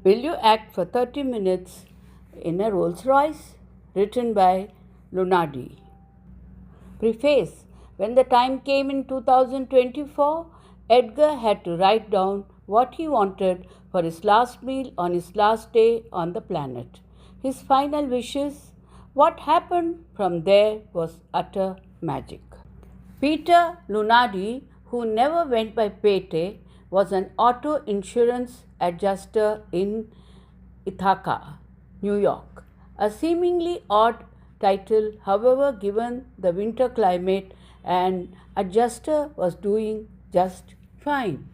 Will you act for 30 minutes in a Rolls Royce? Written by Lunardi. Preface. When the time came in 2024, Edgar had to write down what he wanted for his last meal on his last day on the planet. His final wishes. What happened from there was utter magic. Peter Lunardi, who never went by Pete, was an auto insurance adjuster in Ithaca, New York. A seemingly odd title, however, given the winter climate, and adjuster was doing just fine.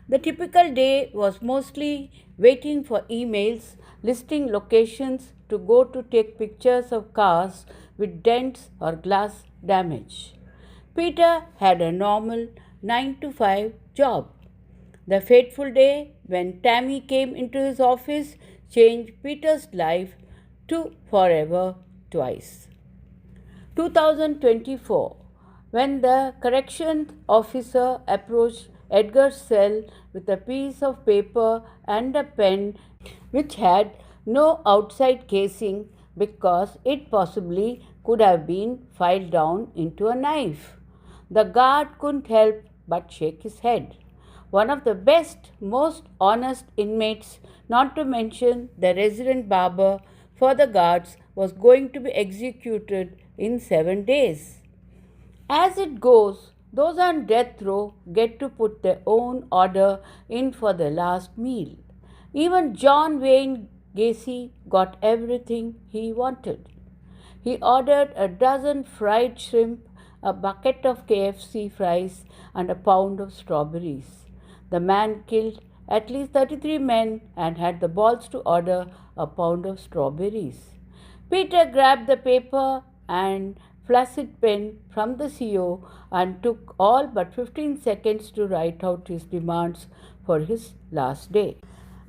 The typical day was mostly waiting for emails listing locations to go to take pictures of cars with dents or glass damage. Peter had a normal 9 to 5 job. The fateful day when Tammy came into his office changed Peter's life to forever twice. 2024, when the corrections officer approached Edgar's cell with a piece of paper and a pen which had no outside casing because it possibly could have been filed down into a knife. The guard couldn't help but shake his head. One of the best, most honest inmates, not to mention the resident barber for the guards, was going to be executed in 7 days. As it goes, those on death row get to put their own order in for their last meal. Even John Wayne Gacy got everything he wanted. He ordered a dozen fried shrimp, a bucket of KFC fries, and a pound of strawberries. The man killed at least 33 men and had the balls to order a pound of strawberries. Peter grabbed the paper and flaccid pen from the CO and took all but 15 seconds to write out his demands for his last day.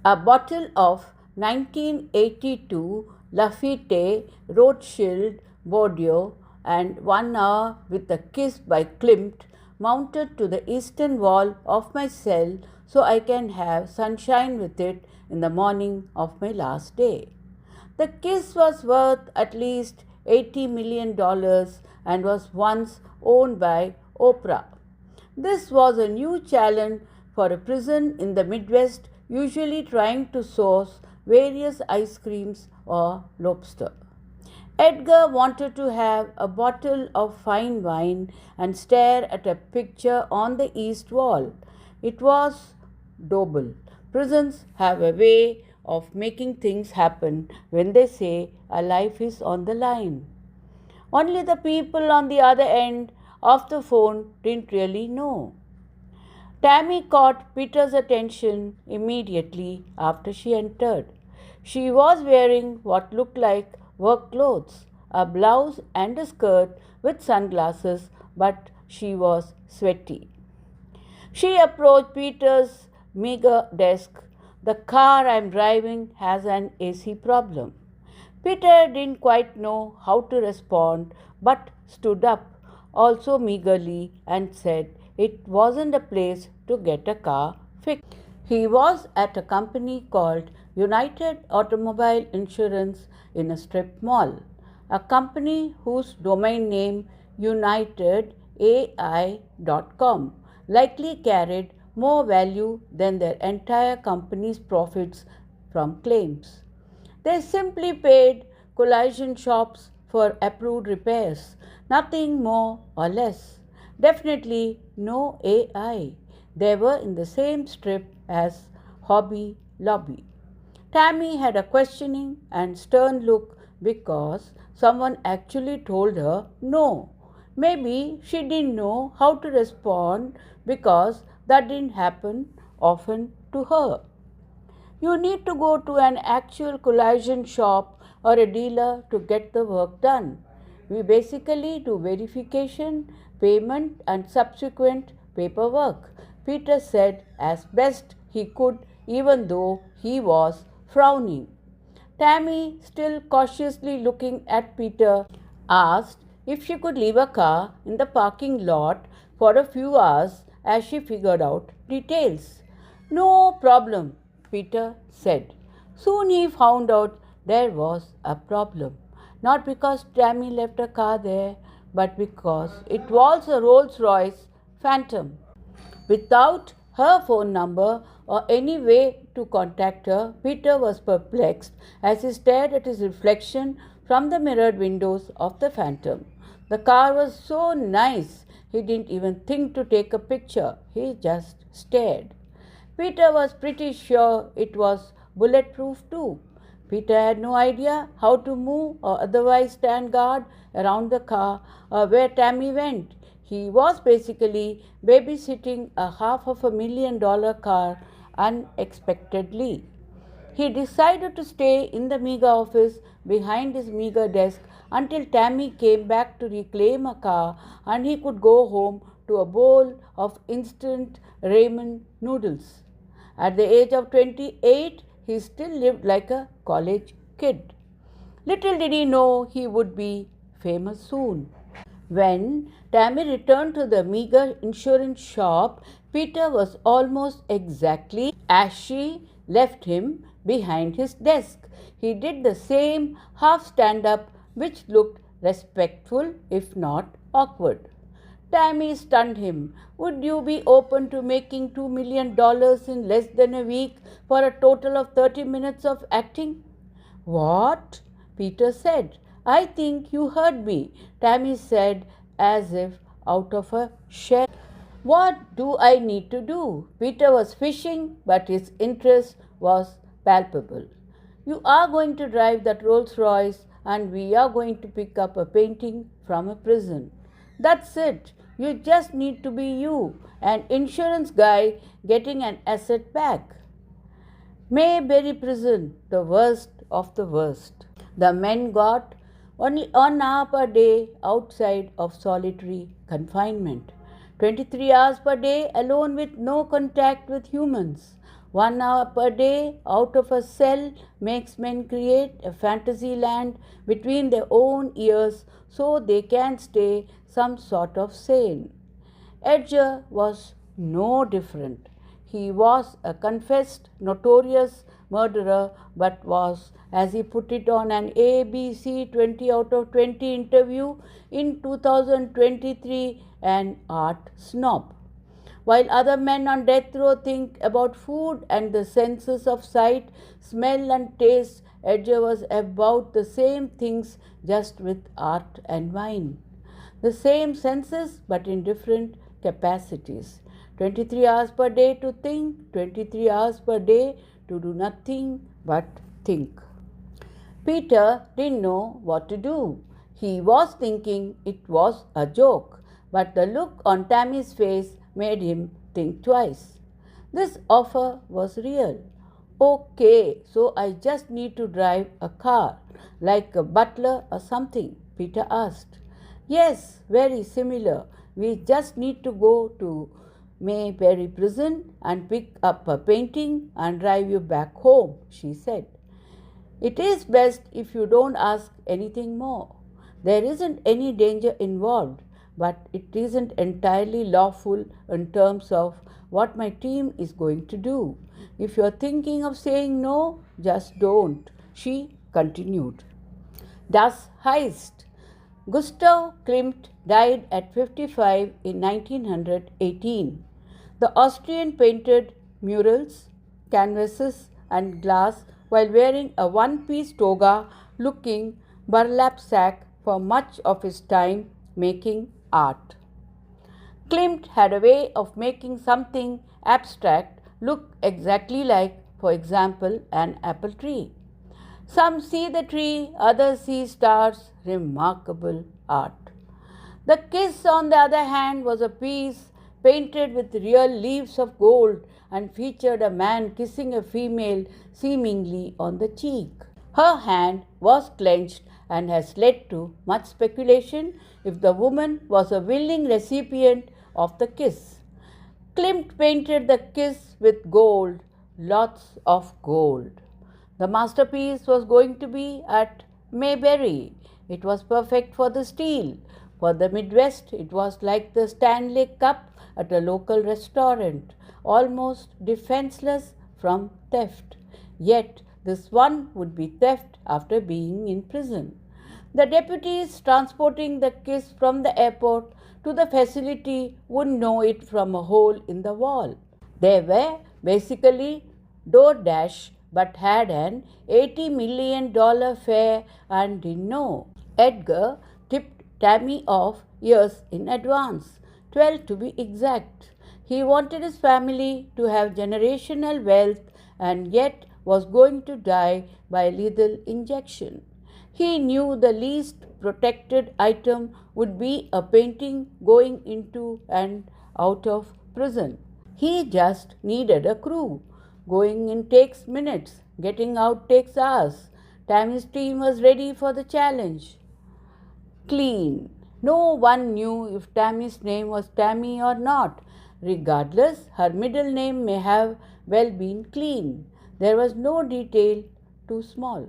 A bottle of 1982 Lafite Rothschild Bordeaux and 1 hour with a kiss by Klimt mounted to the eastern wall of my cell so I can have sunshine with it in the morning of my last day. The kiss was worth at least $80 million and was once owned by Oprah. This was a new challenge for a prison in the Midwest, usually trying to source various ice creams or lobster. Edgar wanted to have a bottle of fine wine and stare at a picture on the east wall. It was doable. Prisons have a way of making things happen when they say a life is on the line. Only the people on the other end of the phone didn't really know. Tammy caught Peter's attention immediately after she entered. She was wearing what looked like work clothes, a blouse and a skirt with sunglasses, but she was sweaty. She approached Peter's meager desk. The car I'm driving has an AC problem. Peter didn't quite know how to respond, but stood up, also meagerly, and said it wasn't a place to get a car fixed. He was at a company called United Automobile Insurance in a strip mall, a company whose domain name UnitedAI.com likely carried more value than their entire company's profits from claims. They simply paid collision shops for approved repairs, nothing more or less. Definitely no AI. They were in the same strip as Hobby Lobby. Tammy had a questioning and stern look because someone actually told her no. Maybe she didn't know how to respond because that didn't happen often to her. You need to go to an actual collision shop or a dealer to get the work done. We basically do verification, payment, and subsequent paperwork, Peter said as best he could, even though he was frowning. Tammy, still cautiously looking at Peter, asked if she could leave a car in the parking lot for a few hours as she figured out details. No problem, Peter said. Soon he found out there was a problem. Not because Tammy left a car there, but because it was a Rolls Royce Phantom. Without her phone number or any way to contact her, Peter was perplexed as he stared at his reflection from the mirrored windows of the Phantom. The car was so nice, he didn't even think to take a picture. He just stared. Peter was pretty sure it was bulletproof too. Peter had no idea how to move or otherwise stand guard around the car or where Tammy went. He was basically babysitting a $500,000 car unexpectedly. He decided to stay in the meager office behind his meager desk until Tammy came back to reclaim a car and he could go home to a bowl of instant ramen noodles. At the age of 28, he still lived like a college kid. Little did he know he would be famous soon. When Tammy returned to the meager insurance shop, Peter was almost exactly as she left him behind his desk. He did the same half stand up, which looked respectful if not awkward. Tammy stunned him. Would you be open to making $2 million in less than a week for a total of 30 minutes of acting? What? Peter said. I think you heard me, Tammy said as if out of a shell. What do I need to do? Peter was fishing, but his interest was palpable. You are going to drive that Rolls Royce, and we are going to pick up a painting from a prison. That's it. You just need to be you, an insurance guy getting an asset back. Mayberry prison, the worst of the worst. The men got only 1 hour per day outside of solitary confinement. 23 hours per day alone with no contact with humans. 1 hour per day out of a cell makes men create a fantasy land between their own ears so they can stay some sort of sane. Edgar was no different. He was a confessed, notorious murderer, but was, as he put it on an ABC 20 out of 20 interview in 2023, an art snob. While other men on death row think about food and the senses of sight, smell, and taste, Edgar was about the same things just with art and wine. The same senses but in different capacities. 23 hours per day to think, 23 hours per day to do nothing but think. Peter didn't know what to do. He was thinking it was a joke, but the look on Tammy's face made him think twice. This offer was real. Okay, so I just need to drive a car, like a butler or something, Peter asked. Yes, very similar. We just need to go to Mayberry prison and pick up a painting and drive you back home, she said. It is best if you don't ask anything more. There isn't any danger involved, but it isn't entirely lawful in terms of what my team is going to do. If you're thinking of saying no, just don't, she continued. Das heißt, Gustav Klimt died at 55 in 1918. The Austrian painted murals, canvases, and glass while wearing a one-piece toga looking burlap sack for much of his time making art. Klimt had a way of making something abstract look exactly like, for example, an apple tree. Some see the tree, others see stars, remarkable art. The Kiss, on the other hand, was a piece painted with real leaves of gold and featured a man kissing a female seemingly on the cheek. Her hand was clenched and has led to much speculation if the woman was a willing recipient of the kiss. Klimt painted the kiss with gold, lots of gold. The masterpiece was going to be at Mayberry. It was perfect for the steel. For the Midwest, it was like the Stanley Cup at a local restaurant, almost defenseless from theft. Yet This one would be theft after being in prison. The deputies transporting the kiss from the airport to the facility would know it from a hole in the wall. They were basically DoorDash but had an $80 million fare and didn't know. Edgar tipped Tammy off years in advance, 12 to be exact. He wanted his family to have generational wealth and yet was going to die by lethal injection. He knew the least protected item would be a painting going into and out of prison. He just needed a crew. Going in takes minutes, getting out takes hours. Tammy's team was ready for the challenge. Clean. No one knew if Tammy's name was Tammy or not. Regardless, her middle name may have well been Clean. There was no detail too small.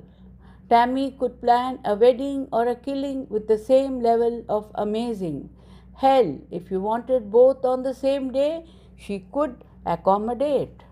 Tammy could plan a wedding or a killing with the same level of amazing. Hell, if you wanted both on the same day, she could accommodate.